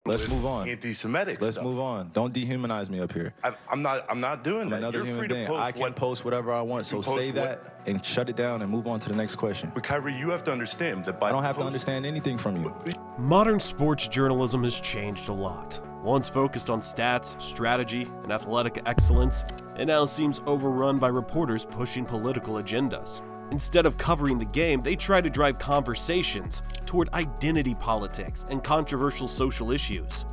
Let's move on. Anti-Semitic Let's stuff. move on. Don't dehumanize me up here. I'm not doing that. Another You're human free being. to post I can post whatever I want. So say that and shut it down and move on to the next question. But Kyrie, you have to understand that by I don't have to understand anything from you. Modern sports journalism has changed a lot. Once focused on stats, strategy, and athletic excellence, it now seems overrun by reporters pushing political agendas. Instead of covering the game, they try to drive conversations toward identity politics and controversial social issues.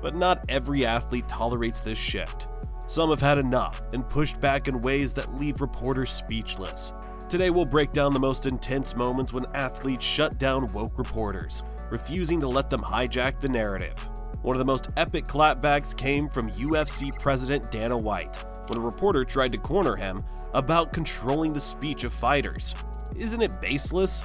But not every athlete tolerates this shift. Some have had enough and pushed back in ways that leave reporters speechless. Today we'll break down the most intense moments when athletes shut down woke reporters, refusing to let them hijack the narrative. One of the most epic clapbacks came from UFC president Dana White, when a reporter tried to corner him about controlling the speech of fighters. Isn't it baseless?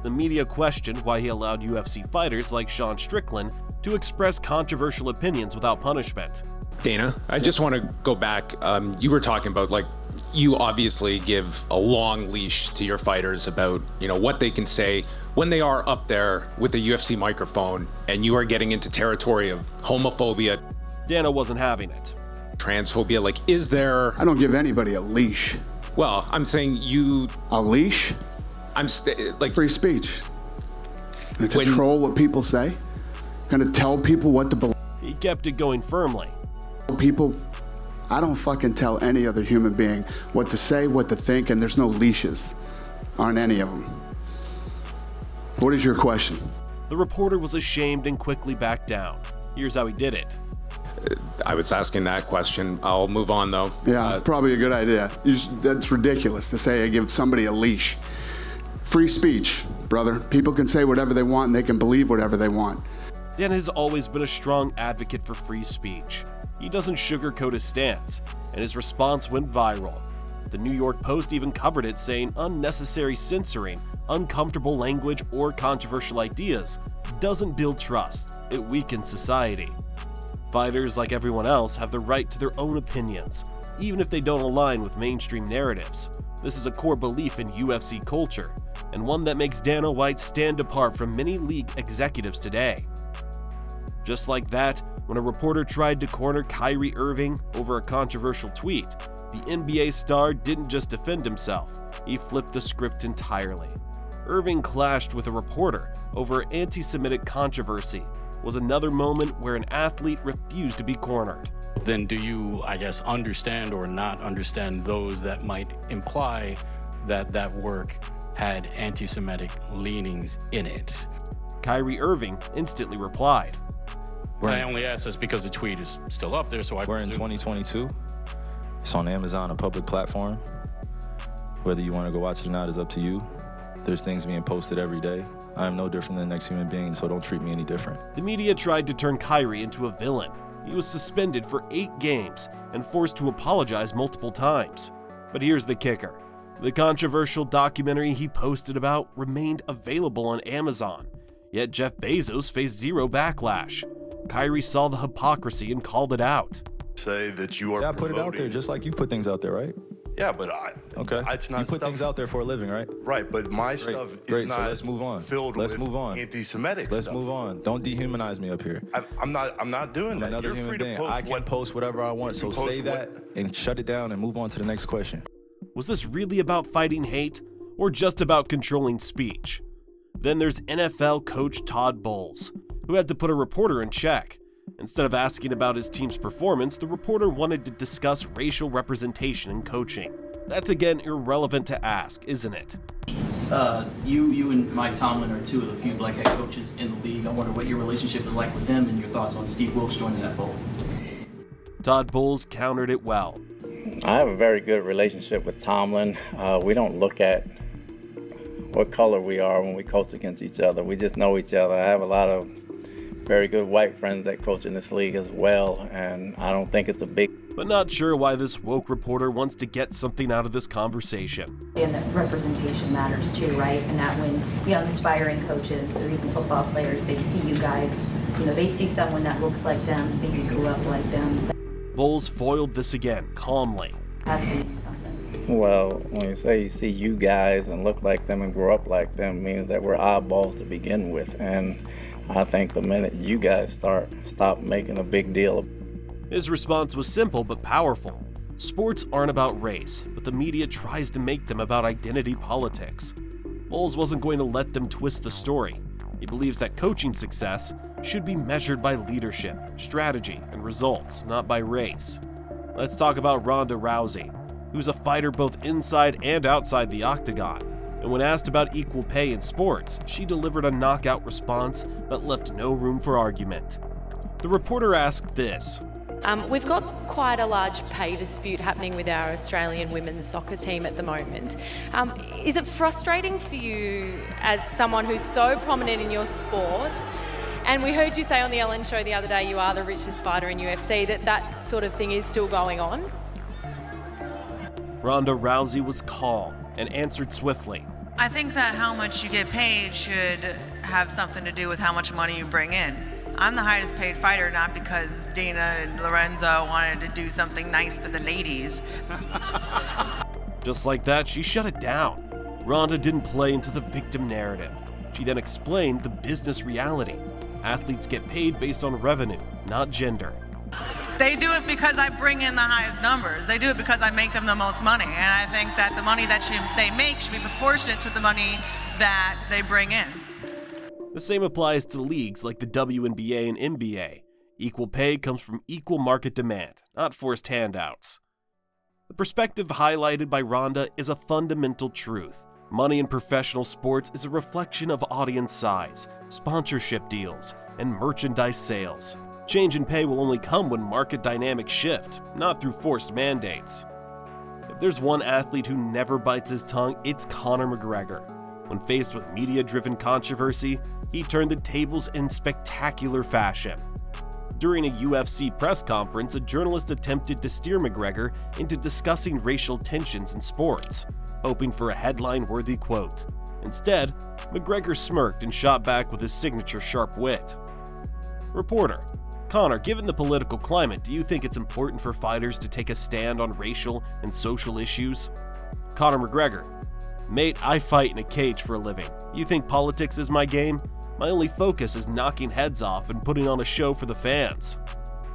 The media questioned why he allowed UFC fighters like Sean Strickland to express controversial opinions without punishment. Dana, I just want to go back. You were talking about, like, you obviously give a long leash to your fighters about, what they can say when they are up there with a UFC microphone, and you are getting into territory of homophobia. Dana wasn't having it. Transphobia, like, is there... I don't give anybody a leash. Well, I'm saying you... A leash? Like... Free speech. And control what people say. Gonna tell people what to believe. He kept it going firmly. People, I don't fucking tell any other human being what to say, what to think, and there's no leashes on any of them. What is your question? The reporter was ashamed and quickly backed down. Here's how he did it. I was asking that question. I'll move on, though. Yeah, probably a good idea. That's ridiculous to say I give somebody a leash. Free speech, brother. People can say whatever they want and they can believe whatever they want. Dan has always been a strong advocate for free speech. He doesn't sugarcoat his stance, and his response went viral. The New York Post even covered it, saying unnecessary censoring, uncomfortable language, or controversial ideas doesn't build trust, it weakens society. Fighters, like everyone else, have the right to their own opinions, even if they don't align with mainstream narratives. This is a core belief in UFC culture, and one that makes Dana White stand apart from many league executives today. Just like that, when a reporter tried to corner Kyrie Irving over a controversial tweet, the NBA star didn't just defend himself, he flipped the script entirely. Irving clashed with a reporter over anti-Semitic controversy. Was another moment where an athlete refused to be cornered. Then do you, understand or not understand those that might imply that that work had anti-Semitic leanings in it? Kyrie Irving instantly replied. I only ask this because the tweet is still up there, so We're in 2022. It's on Amazon, a public platform. Whether you want to go watch it or not is up to you. There's things being posted every day. I am no different than the next human being, so don't treat me any different. The media tried to turn Kyrie into a villain. He was suspended for 8 games and forced to apologize multiple times. But here's the kicker. The controversial documentary he posted about remained available on Amazon, yet Jeff Bezos faced zero backlash. Kyrie saw the hypocrisy and called it out. Say that you are I put it out there just like you put things out there, right? Yeah, but it's not. You put things out there for a living, right? Right, but my stuff is not. So let's move on. Filled with anti-Semitic Let's stuff. move on. Don't dehumanize me up here. I'm not doing that. Another You're human free being. to post I can post whatever I want. So say that and shut it down and move on to the next question. Was this really about fighting hate or just about controlling speech? Then there's NFL coach Todd Bowles, who had to put a reporter in check. Instead of asking about his team's performance, the reporter wanted to discuss racial representation in coaching. That's again irrelevant to ask, isn't it? You and Mike Tomlin are 2 of the few black head coaches in the league. I wonder what your relationship is like with them and your thoughts on Steve Wilkes joining that fold. Todd Bowles countered it well. I have a very good relationship with Tomlin. We don't look at what color we are when we coach against each other. We just know each other. I have a lot of very good white friends that coach in this league as well, and I don't think it's a big... But not sure why this woke reporter wants to get something out of this conversation. And that representation matters too, right? And that when young aspiring coaches or even football players, they see you guys, they see someone that looks like them, maybe grew up like them. Bowles foiled this again, calmly. Has to mean something. Well, when you say you see you guys and look like them and grow up like them, means that we're oddballs to begin with. And I think the minute you guys stop making a big deal of His response was simple but powerful. Sports aren't about race, but the media tries to make them about identity politics. Bowles wasn't going to let them twist the story. He believes that coaching success should be measured by leadership, strategy, and results, not by race. Let's talk about Ronda Rousey, who's a fighter both inside and outside the octagon. And when asked about equal pay in sports, she delivered a knockout response that left no room for argument. The reporter asked this. We've got quite a large pay dispute happening with our Australian women's soccer team at the moment. Is it frustrating for you as someone who's so prominent in your sport? And we heard you say on the Ellen show the other day you are the richest fighter in UFC, that sort of thing is still going on? Ronda Rousey was calm and answered swiftly. I think that how much you get paid should have something to do with how much money you bring in. I'm the highest paid fighter, not because Dana and Lorenzo wanted to do something nice for the ladies. Just like that, she shut it down. Ronda didn't play into the victim narrative. She then explained the business reality. Athletes get paid based on revenue, not gender. They do it because I bring in the highest numbers. They do it because I make them the most money. And I think that the money that they make should be proportionate to the money that they bring in. The same applies to leagues like the WNBA and NBA. Equal pay comes from equal market demand, not forced handouts. The perspective highlighted by Ronda is a fundamental truth. Money in professional sports is a reflection of audience size, sponsorship deals, and merchandise sales. Change in pay will only come when market dynamics shift, not through forced mandates. If there's one athlete who never bites his tongue, it's Conor McGregor. When faced with media-driven controversy, he turned the tables in spectacular fashion. During a UFC press conference, a journalist attempted to steer McGregor into discussing racial tensions in sports, hoping for a headline-worthy quote. Instead, McGregor smirked and shot back with his signature sharp wit. Reporter: Conor, given the political climate, do you think it's important for fighters to take a stand on racial and social issues? Conor McGregor: Mate, I fight in a cage for a living. You think politics is my game? My only focus is knocking heads off and putting on a show for the fans.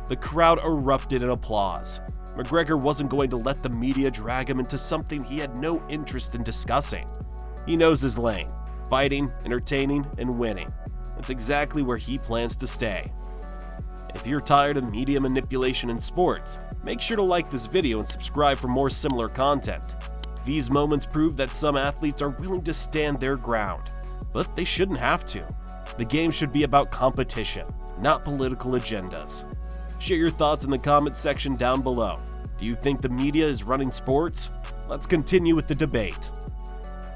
The crowd erupted in applause. McGregor wasn't going to let the media drag him into something he had no interest in discussing. He knows his lane: fighting, entertaining, and winning. That's exactly where he plans to stay. If you're tired of media manipulation in sports, make sure to like this video and subscribe for more similar content. These moments prove that some athletes are willing to stand their ground, but they shouldn't have to. The game should be about competition, not political agendas. Share your thoughts in the comments section down below. Do you think the media is running sports? Let's continue with the debate.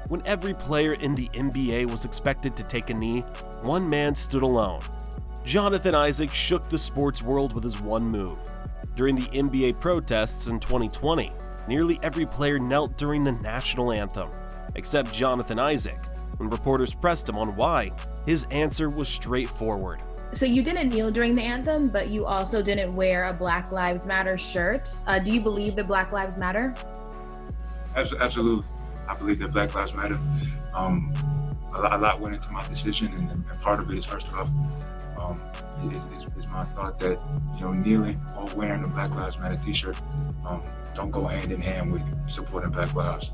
When every player in the NBA was expected to take a knee, one man stood alone. Jonathan Isaac shook the sports world with his one move. During the NBA protests in 2020, nearly every player knelt during the national anthem, except Jonathan Isaac. When reporters pressed him on why, his answer was straightforward. So you didn't kneel during the anthem, but you also didn't wear a Black Lives Matter shirt. Do you believe that Black Lives Matter? Absolutely. I believe that Black Lives Matter. A lot went into my decision, and part of it is, first off, is my thought that, kneeling or wearing a Black Lives Matter t-shirt don't go hand in hand with supporting Black lives.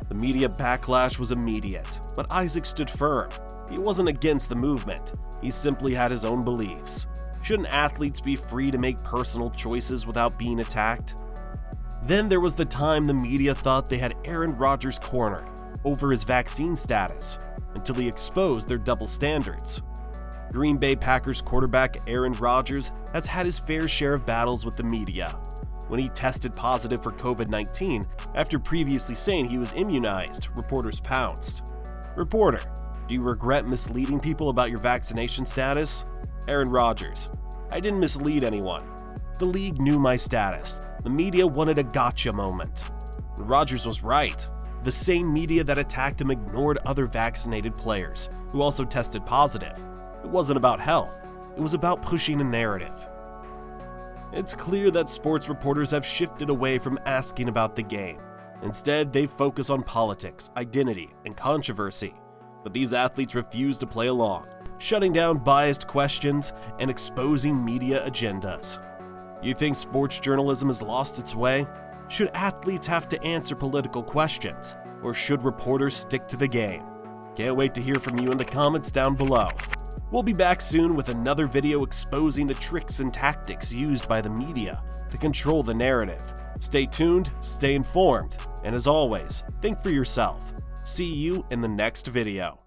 The media backlash was immediate, but Isaac stood firm. He wasn't against the movement. He simply had his own beliefs. Shouldn't athletes be free to make personal choices without being attacked? Then there was the time the media thought they had Aaron Rodgers cornered over his vaccine status, until he exposed their double standards. Green Bay Packers quarterback Aaron Rodgers has had his fair share of battles with the media. When he tested positive for COVID-19 after previously saying he was immunized, reporters pounced. Reporter: do you regret misleading people about your vaccination status? Aaron Rodgers: I didn't mislead anyone. The league knew my status. The media wanted a gotcha moment. Rodgers was right. The same media that attacked him ignored other vaccinated players who also tested positive. It wasn't about health. It was about pushing a narrative. It's clear that sports reporters have shifted away from asking about the game. Instead, they focus on politics, identity, and controversy. But these athletes refuse to play along. shutting down biased questions, and exposing media agendas. You think sports journalism has lost its way? Should athletes have to answer political questions, or should reporters stick to the game? Can't wait to hear from you in the comments down below. We'll be back soon with another video exposing the tricks and tactics used by the media to control the narrative. Stay tuned, stay informed, and as always, think for yourself. See you in the next video.